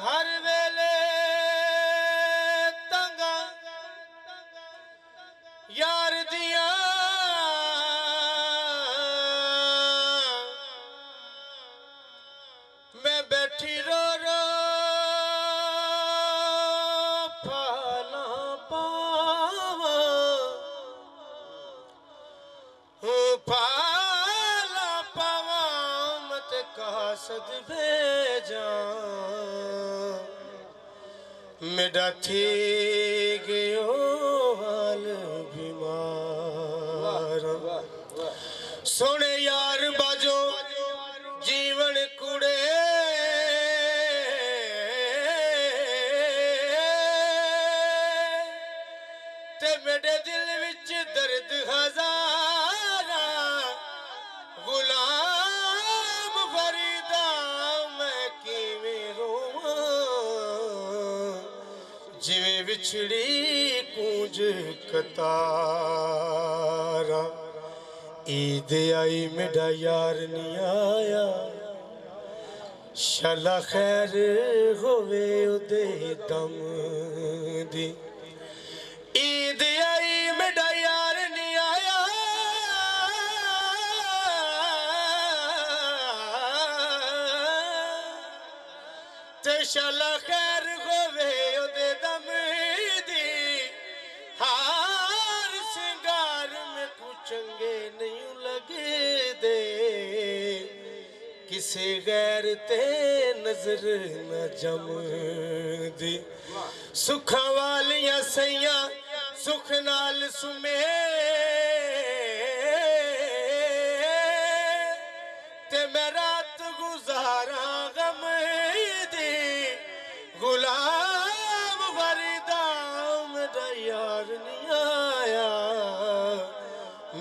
हर वेले तंगा यार दिया मैं बैठी रो रो फाला पावा फाला पावा मत कासद भेजा मेरा थी गयो हाल बीमार सोने यार बाजो जीवन कुड़े ते मेरे दिल विच दर्द हजारा गुलाम फरीदा मैं किवें रोवां जिवें विछड़ी कूंज कतारा ईद आई मेरा यार नहीं आया शाला खैर होवे उदे दम दी ईद आई मेरा यार नहीं आया ते शाला खैर होवे उदे दम दी हार सिंगार में कुछ चंगे नहीं लगे दे किसे गैर ते नजर न जम दी सुखा वालियां सैया सुख नाल सुमे ते मैं रात गुजारा गम दी गुलाम फरीदा मेरा यार नहीं आया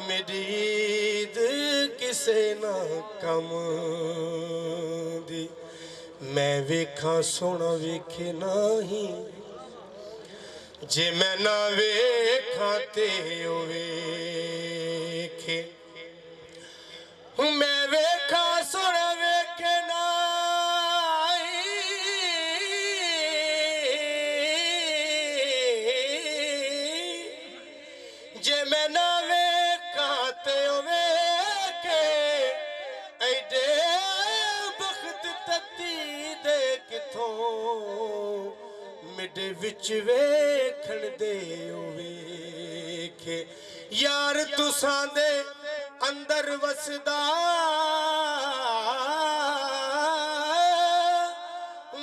मेरी ईद किसे ना कम दी मैं वेखा सोना वेखे नाही जे मैं ना वेखा ते ओ वेखे मैं वेखा सोना वेखे नाही जे मैं ना वेखा ते ओ वेखे ऐडे बख्त तत्ती दे किथों मिडे विच वेखण दे ओ वेखे यार तुसां दे अंदर वसदा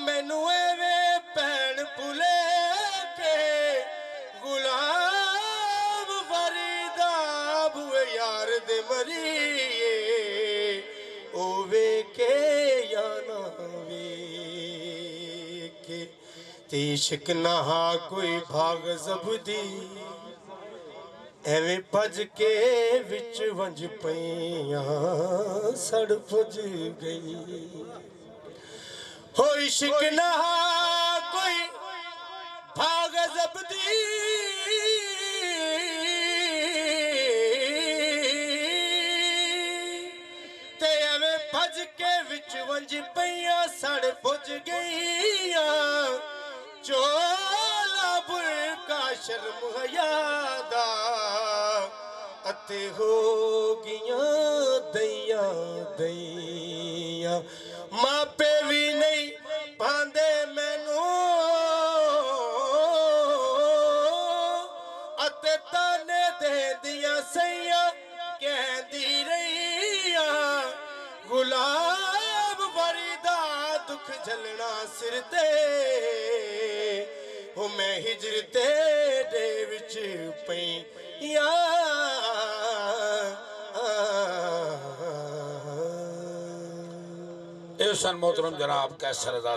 मैनू एवें भैन भुले के गुलाम फरीदा बुए यार दे मरीए ओ वेखे या ना वेखे ते इश्क नहा कोई भाग जबदी एवें भज के विच वंज पईयां सड़ पुज गई हो इश्क नहा कोई भाग जबदी ते एवें भज के विच वंज पईयां सड़ पुज गईयां चोला बुरका शर्म हयादा अते हो गियां दइयां दइयां मापे भी नहीं पांदे मैनू अते ताने दे दियां सैयां कहंदी रहियां गुलाम फरीदा दुख झलना सिर ते हो मैं हिजर तेरे विच पईयां एहसन मोहतरम जनाब कैसर रज़ा